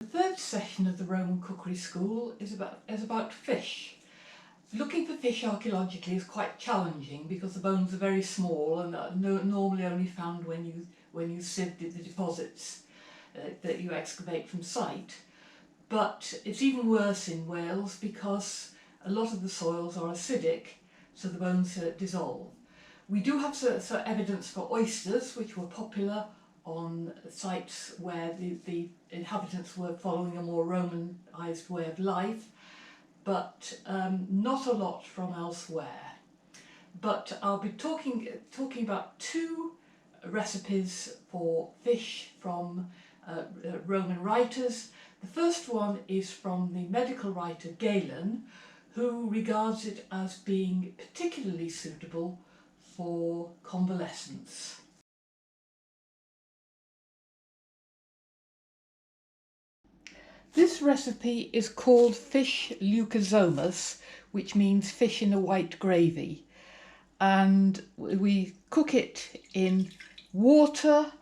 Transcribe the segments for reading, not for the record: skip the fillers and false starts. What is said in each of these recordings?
third session of the Roman Cookery School is about fish. Looking for fish archaeologically is quite challenging because the bones are very small and are normally only found when you sieve the deposits that you excavate from site. But it's even worse in Wales because a lot of the soils are acidic, so the bones dissolve. We do have some evidence for oysters, which were popular on sites where the inhabitants were following a more Romanised way of life, but not a lot from elsewhere. But I'll be talking about two recipes for fish from Roman writers. The first one is from the medical writer Galen, who regards it as being particularly suitable for convalescence. This recipe is called fish leucozomus, which means fish in a white gravy, and we cook it in water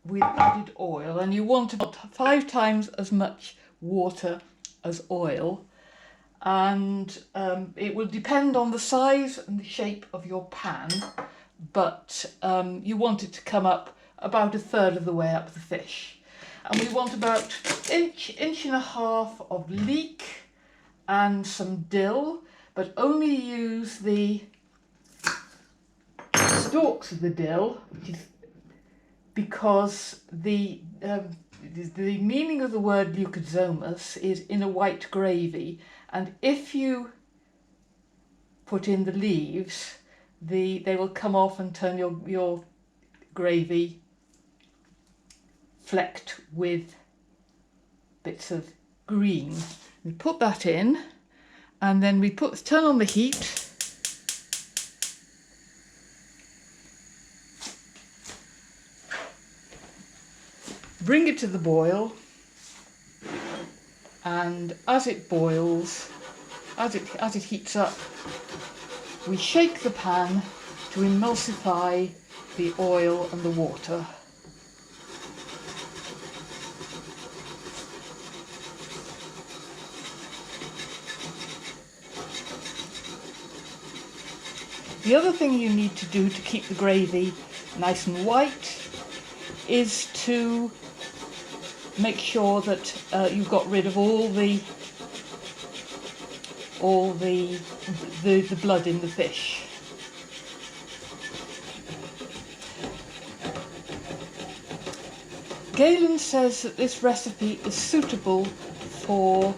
with added oil, and you want about 5 times as much water as oil, and it will depend on the size and the shape of your pan, but you want it to come up about 1/3 of the way up the fish. And we want about inch and a half of leek and some dill, but only use the stalks of the dill, because the meaning of the word leucozomus is in a white gravy, and if you put in the leaves, they will come off and turn your gravy flecked with bits of green. We put that in, and then we turn on the heat, bring it to the boil, and as it boils, as it heats up, we shake the pan to emulsify the oil and the water. The other thing you need to do to keep the gravy nice and white is to make sure that you've got rid of all the blood in the fish. Galen says that this recipe is suitable for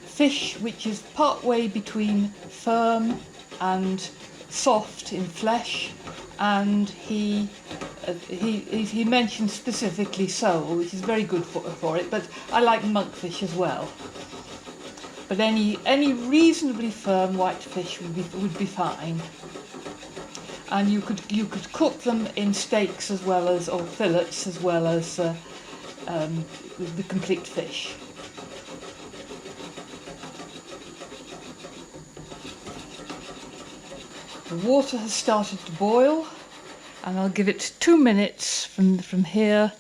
fish which is part way between firm and soft in flesh, and he mentioned specifically sole, which is very good for it, but I like monkfish as well. But any reasonably firm white fish would be fine, and you could cook them in steaks as well as, or fillets, as well as the complete fish. The water has started to boil, and I'll give it 2 minutes from here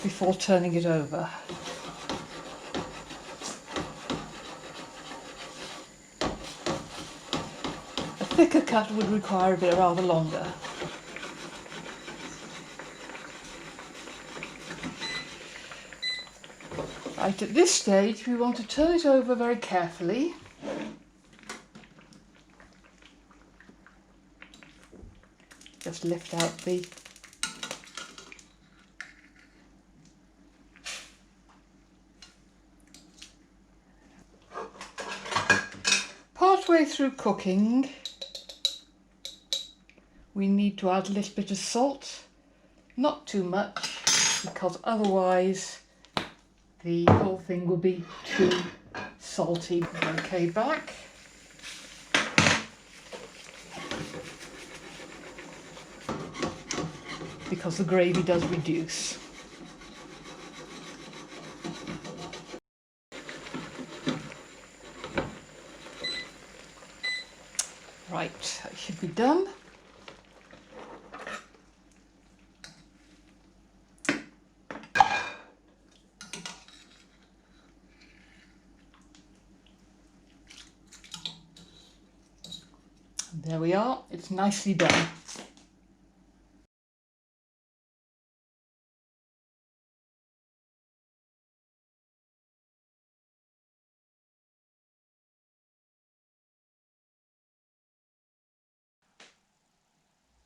before turning it over. A thicker cut would require a bit rather longer. Right, at this stage we want to turn it over very carefully. Just lift out the partway through cooking, we need to add a little bit of salt, not too much, because otherwise the whole thing will be too salty. Okay, back. Because the gravy does reduce. Right, that should be done. There we are, it's nicely done.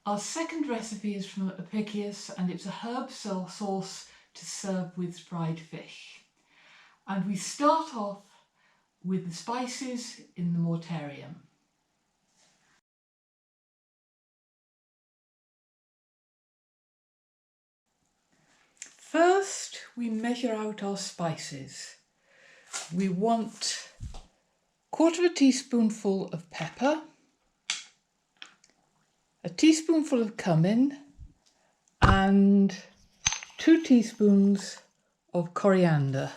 Our second recipe is from Appicius and it's a herb sauce to serve with fried fish. And we start off with the spices in the mortarium. First, we measure out our spices. We want 1/4 teaspoonful of pepper, a teaspoonful of cumin and 2 teaspoons of coriander.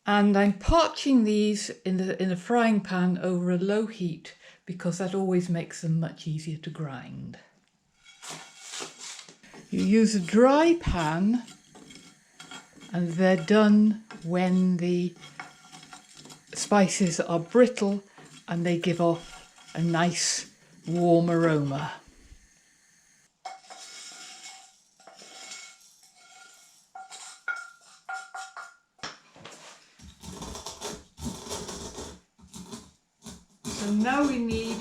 And I'm parching these in a frying pan over a low heat because that always makes them much easier to grind. You use a dry pan and they're done when the spices are brittle and they give off a nice warm aroma. So now we need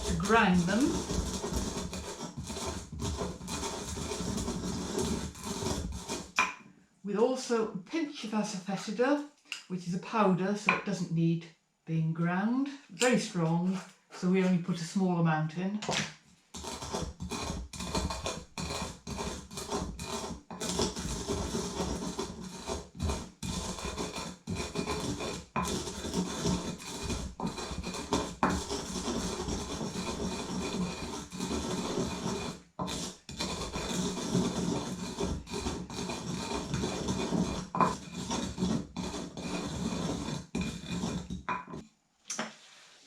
to grind them. With also a pinch of asafoetida, which is a powder, so it doesn't need being ground. Very strong, so we only put a small amount in.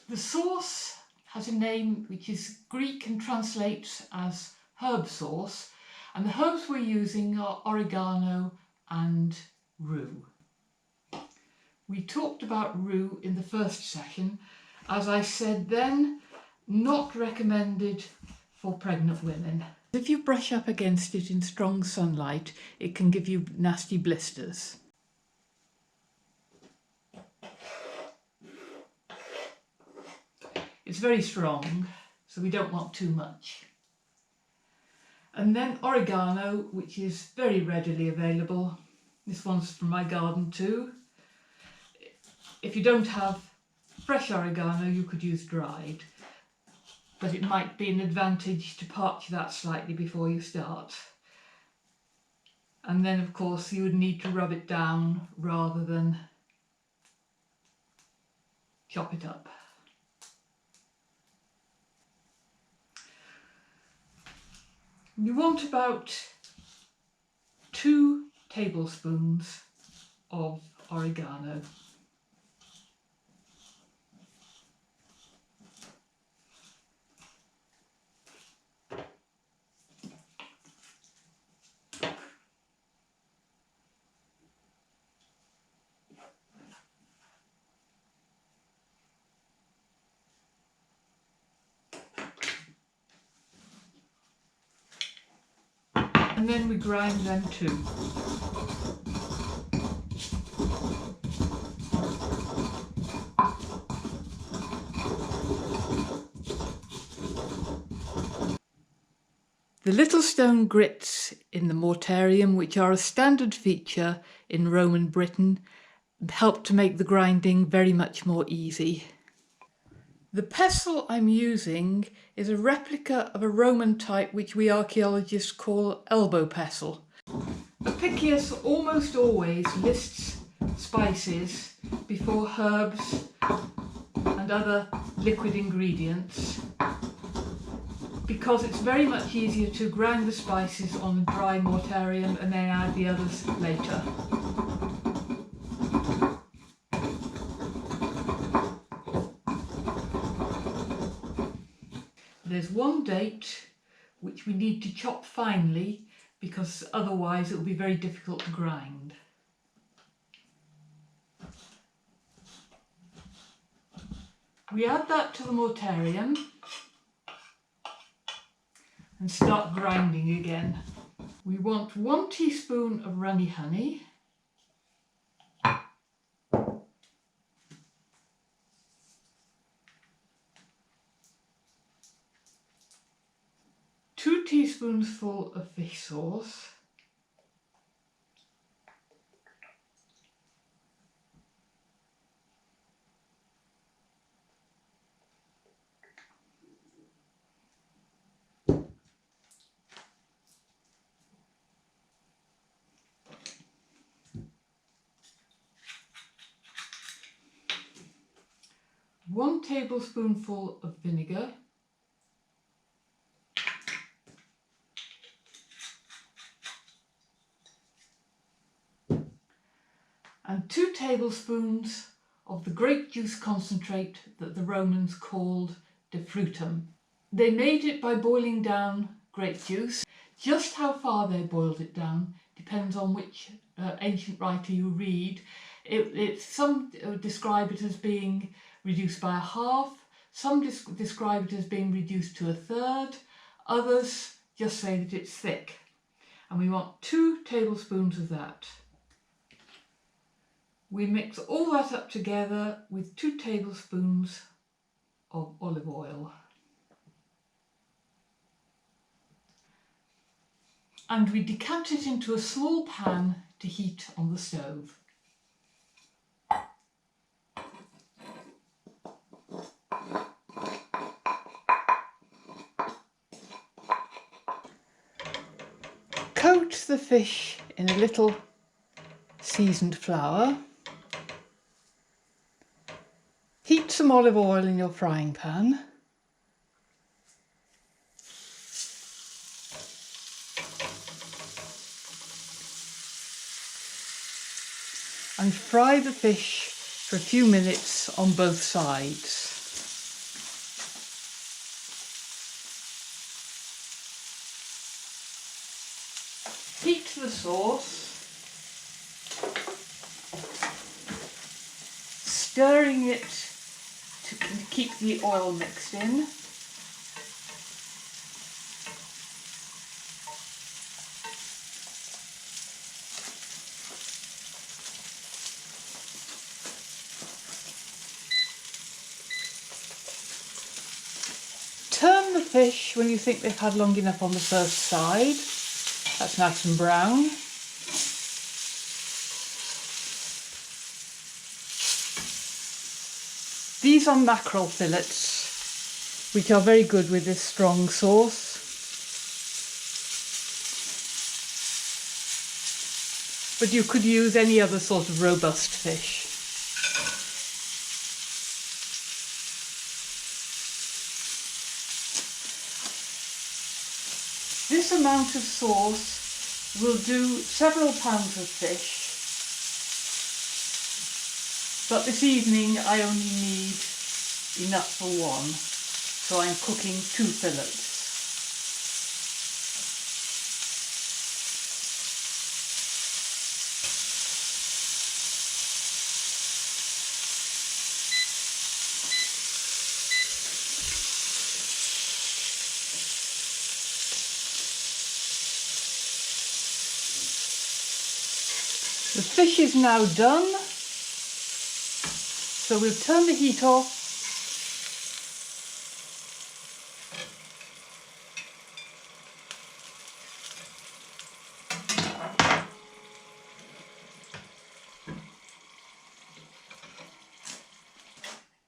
The sauce has a name which is Greek and translates as herb sauce, and the herbs we're using are oregano and rue. We talked about rue in the first session. As I said then, not recommended for pregnant women. If you brush up against it in strong sunlight, it can give you nasty blisters. It's very strong, so we don't want too much. And then oregano, which is very readily available. This one's from my garden too. If you don't have fresh oregano, you could use dried, but it might be an advantage to parch that slightly before you start. And then of course you would need to rub it down rather than chop it up. You want about 2 tablespoons of oregano. And then we grind them too. The little stone grits in the mortarium, which are a standard feature in Roman Britain, help to make the grinding very much more easy. The pestle I'm using is a replica of a Roman type which we archaeologists call elbow pestle. Appicius almost always lists spices before herbs and other liquid ingredients because it's very much easier to grind the spices on a dry mortarium and then add the others later. There's one date which we need to chop finely because otherwise it will be very difficult to grind. We add that to the mortarium and start grinding again. We want 1 teaspoon of runny honey, 2 teaspoonsful of fish sauce, one tablespoonful of vinegar, and 2 tablespoons of the grape juice concentrate that the Romans called de frutum. They made it by boiling down grape juice. Just how far they boiled it down depends on which ancient writer you read. Some describe it as being reduced by a half, some describe it as being reduced to a third, others just say that it's thick. And we want 2 tablespoons of that. We mix all that up together with 2 tablespoons of olive oil. And we decant it into a small pan to heat on the stove. Coat the fish in a little seasoned flour. Heat some olive oil in your frying pan. And fry the fish for a few minutes on both sides. Heat the sauce, stirring it to keep the oil mixed in. Turn the fish when you think they've had long enough on the first side. That's nice and brown. These are mackerel fillets, which are very good with this strong sauce. But you could use any other sort of robust fish. This amount of sauce will do several pounds of fish, but this evening I only need enough for one, so I'm cooking 2 fillets. The fish is now done, so we'll turn the heat off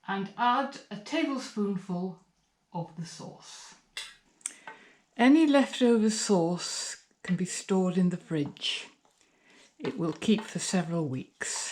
and add a tablespoonful of the sauce. Any leftover sauce can be stored in the fridge. It will keep for several weeks.